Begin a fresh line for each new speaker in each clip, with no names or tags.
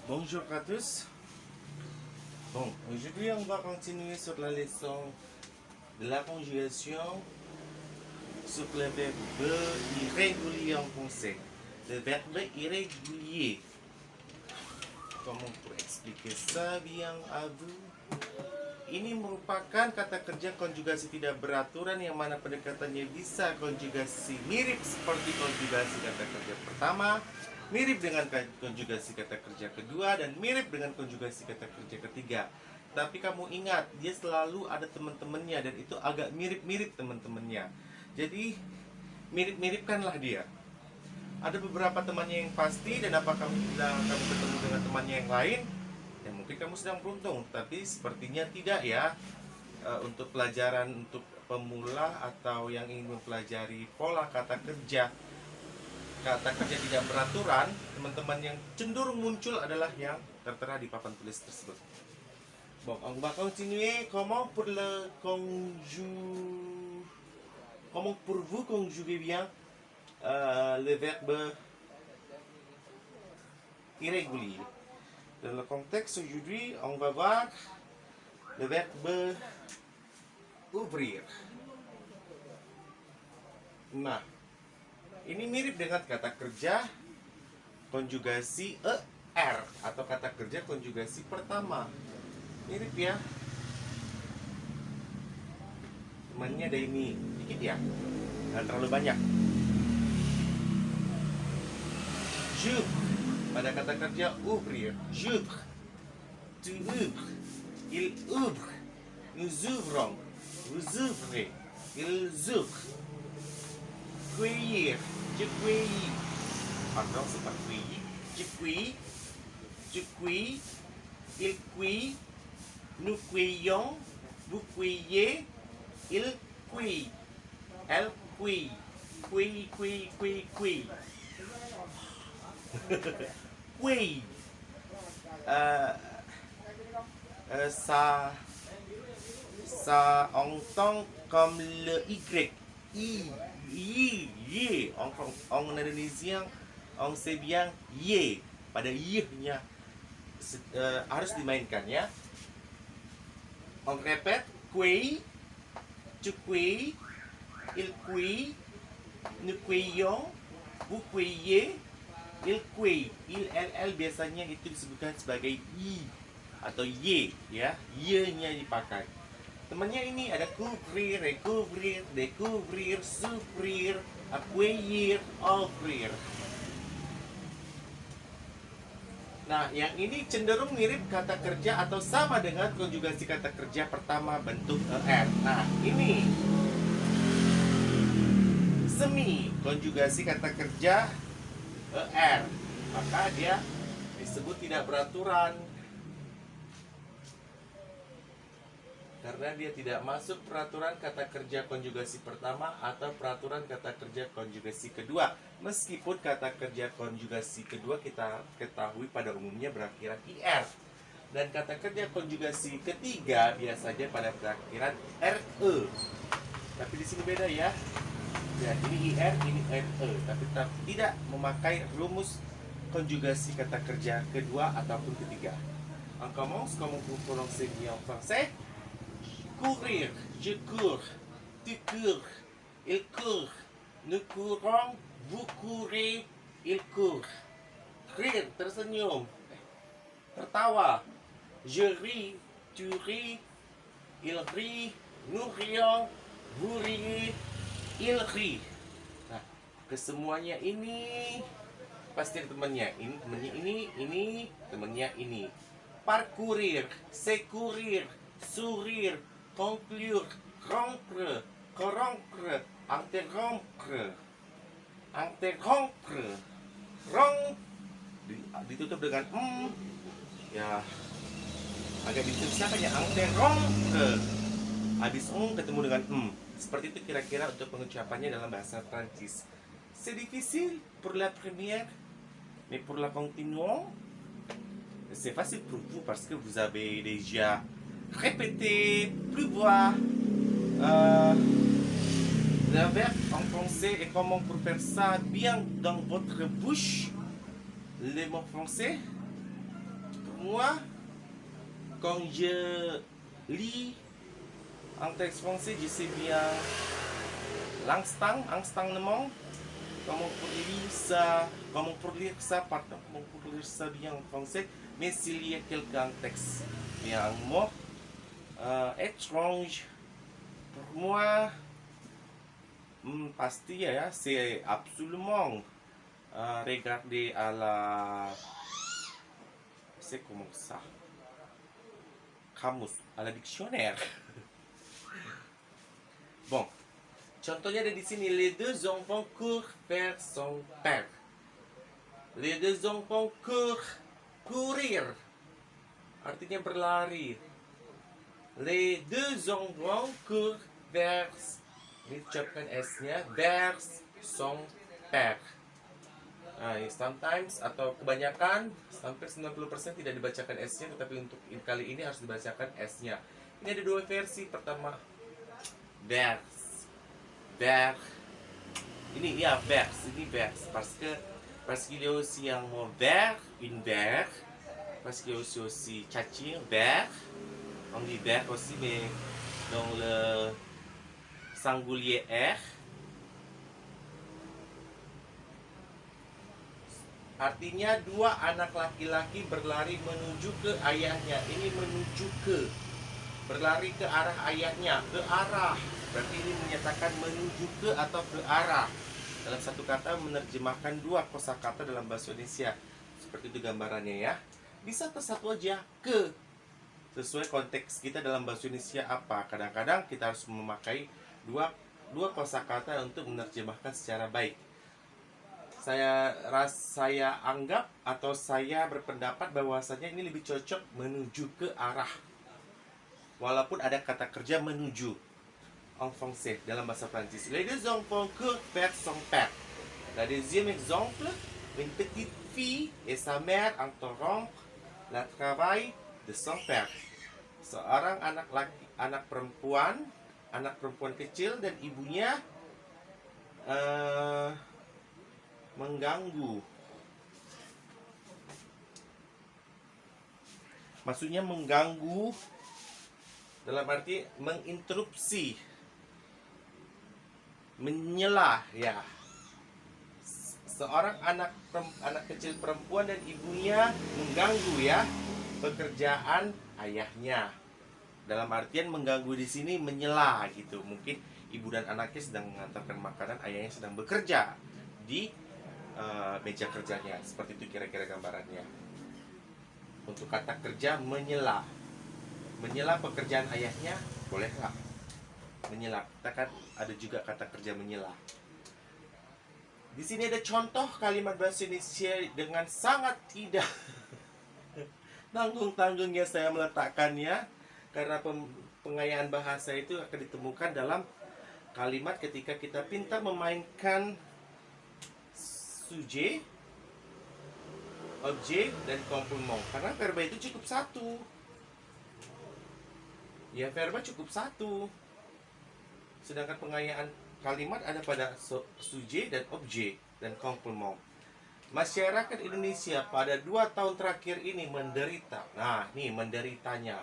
Bonjour à tous. Bon, aujourd'hui on va continuer sur la leçon de la conjugation sur le verbe irrégulier en français. Le verbe irrégulier. Comment on pourrait expliquer ça bien à vous? Ini merupakan kata kerja konjugasi tidak beraturan yang mana pendekatannya bisa konjugasi mirip seperti konjugasi kata kerja pertama, mirip dengan konjugasi kata kerja kedua, dan mirip dengan konjugasi kata kerja ketiga. Tapi kamu ingat, dia selalu ada teman-temannya dan itu agak mirip-mirip teman-temannya. Jadi mirip-miripkanlah dia. Ada beberapa temannya yang pasti, dan apakah kamu bertemu dengan temannya yang lain? Ya mungkin kamu sedang beruntung, tapi sepertinya tidak ya. Untuk pelajaran untuk pemula atau yang ingin mempelajari pola kata kerja tidak beraturan, teman-teman yang cenderung muncul adalah yang tertera di papan tulis tersebut. Bon, on va continuer. Comment pour vous conjuguer bien le verbe irrégulier. Dans le contexte aujourd'hui, on va voir le verbe ouvrir. Nah, ini mirip dengan kata kerja konjugasi ER atau kata kerja konjugasi pertama. Mirip ya. Temannya ada ini, dikit ya. Nggak terlalu banyak. J'ouvre. Pada kata kerja ouvrir, j'ouvre, tu ouvres, il ouvre, nous ouvrons, vous ouvrez, ils ouvrent. Cueillir, je cueillis. Pardon, c'est pas cueillir. Je cueillis, tu cueillis, il cueille, nous cueillons, vous cueillez, il cueille, elle cueille, cueille, cueille, cueille, cueille. Oui. Ça entend comme le Y. Y. En indonésien, on sait bien Y. Pada Y-nya harus dimainkan ya. On répète, cueille, tu cueilles, il cueille, nous cueillons, vous cueillez, il cueille. Il biasanya itu disebutkan sebagai I atau Y ya. Y-nya dipakai. Temannya ini ada couvrir, recouvrir, découvrir, souffrir, accueillir, offrir. Nah, yang ini cenderung mirip kata kerja atau sama dengan konjugasi kata kerja pertama bentuk ER. Nah, ini semi konjugasi kata kerja ER, maka dia disebut tidak beraturan karena dia tidak masuk peraturan kata kerja konjugasi pertama atau peraturan kata kerja konjugasi kedua. Meskipun kata kerja konjugasi kedua kita ketahui pada umumnya berakhiran IR, dan kata kerja konjugasi ketiga biasanya pada berakhiran RE. Tapi di sini beda ya. Ya, ini IR, ini RE, tapi tidak memakai rumus konjugasi kata kerja kedua ataupun ketiga. On commence, comme vous prononcez bien en français. Courir, je cours, tu cours, il court, nous courons, vous courez, il court. Rire, tersenyum, tertawa. Je ris, tu ris, il rit, nous rions, vous riez, il rit. Nah, kesemuanya ini pasti ada temannya. Ini temannya ini temannya ini. Parcourir, secourir, sourire, conclure, rompre, corrompre, interrompre, ditutup dengan ya agak dituliskan ya, interrompre. Habis ketemu dengan Seperti itu kira-kira untuk pengucapannya dalam bahasa Prancis. C'est difficile pour la première, mais pour la continuons, c'est facile pour vous parce que vous avez déjà répété plusieurs le verbe en français et comment pour faire ça bien dans votre bouche. Les mots français. moi, quand je lis un texte français, je sais bien l'instant, comment pour lire ça, comment pour lire ça bien en français. Mais s'il y a quelqu'un texte, bien un mot étrange, pour moi, pasti ya, c'est absolument regarder à la, c'est comment ça, kamus, à la dictionnaire. Bon, contohnya ada di sini. Les deux enfants courent vers son père. Les deux enfants courent, courir, artinya berlari. Les deux enfants courent vers, ini ucapkan S-nya, vers son père. Nah, sometimes atau kebanyakan sampai 90% tidak dibacakan S-nya, tetapi untuk kali ini harus dibacakan S-nya. Ini ada dua versi. Pertama vers. Ini ya vers, ini vers parce qu'il y a aussi un mot vers, une vers, parce qu'il y a aussi cacing, vers. On dit vers aussi, mais dans le singulier R. Artinya dua anak laki-laki berlari menuju ke ayahnya. Ini menuju ke, berlari ke arah ayahnya, ke arah. Berarti ini menyatakan menuju ke atau ke arah. Dalam satu kata menerjemahkan dua kosakata dalam bahasa Indonesia. Seperti itu gambarannya ya. Bisa ke satu aja, ke. Sesuai konteks kita dalam bahasa Indonesia apa. Kadang-kadang kita harus memakai dua kosakata untuk menerjemahkan secara baik. Saya anggap atau saya berpendapat bahwasanya ini lebih cocok menuju ke arah. Walaupun ada kata kerja menuju en français dalam bahasa Prancis. Les deux enfants courent vers son père. Le deuxième exemple, une petite fille et sa mère interrompent le travail de son père. Seorang anak perempuan kecil dan ibunya mengganggu. Maksudnya mengganggu dalam arti menginterupsi, menyela ya. Seorang anak kecil perempuan dan ibunya mengganggu ya pekerjaan ayahnya. Dalam artian mengganggu di sini menyela gitu. Mungkin ibu dan anaknya sedang mengantarkan makanan, ayahnya sedang bekerja di meja kerjanya. Seperti itu kira-kira gambarannya. Untuk kata kerja menyela pekerjaan ayahnya, bolehlah menyela. Kita kan ada juga kata kerja menyela. Di sini ada contoh kalimat bahasa Indonesia dengan sangat tidak tanggung-tanggungnya saya meletakkannya, karena pengayaan bahasa itu akan ditemukan dalam kalimat ketika kita pintar memainkan sujet, objek, dan komplement. Karena verba itu cukup satu. Ya, verba cukup satu. Sedangkan pengayaan kalimat ada pada sujet dan objek dan komplement. Masyarakat Indonesia pada 2 tahun terakhir ini menderita. Nah, nih menderitanya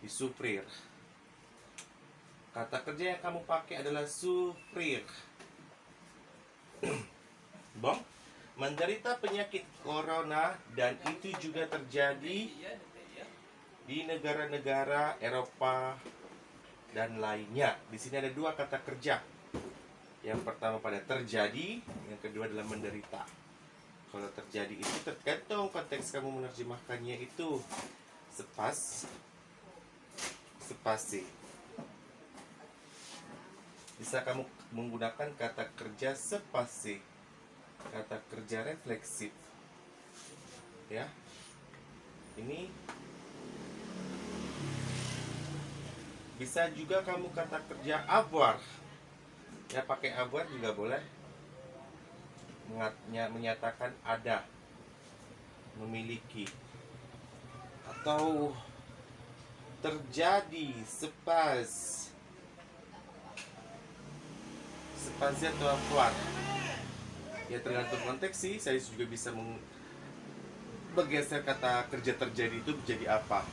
disufrir. Kata kerja yang kamu pakai adalah sufrir. Bom, menderita penyakit corona, dan itu juga terjadi di negara-negara Eropa dan lainnya. Di sini ada 2 kata kerja. Yang pertama pada terjadi, yang kedua adalah menderita. Kalau terjadi itu tergantung konteks kamu menerjemahkannya itu spasi. Bisa kamu menggunakan kata kerja spasi, kata kerja refleksif. Ya. Ini bisa juga kamu kata kerja avoir. Ya, pakai avoir juga boleh. Menyatakan ada, memiliki, atau terjadi, spasi atau avoir. Ya, tergantung konteks sih. Saya juga bisa bergeser kata kerja terjadi itu menjadi apa.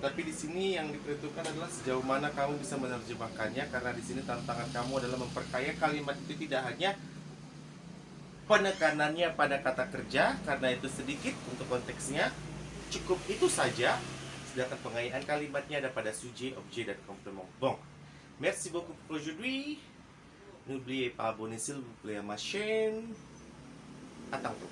Tapi di sini yang diperhitungkan adalah sejauh mana kamu bisa menerjemahkannya, karena di sini tantangan kamu adalah memperkaya kalimat itu tidak hanya penekanannya pada kata kerja, karena itu sedikit untuk konteksnya, cukup itu saja. Sedangkan pengayaan kalimatnya ada pada sujet, objet, dan complément. Bon, merci beaucoup pour aujourd'hui. N'oubliez pas abonner s'il vous plaît à ma chaîne. À tantôt.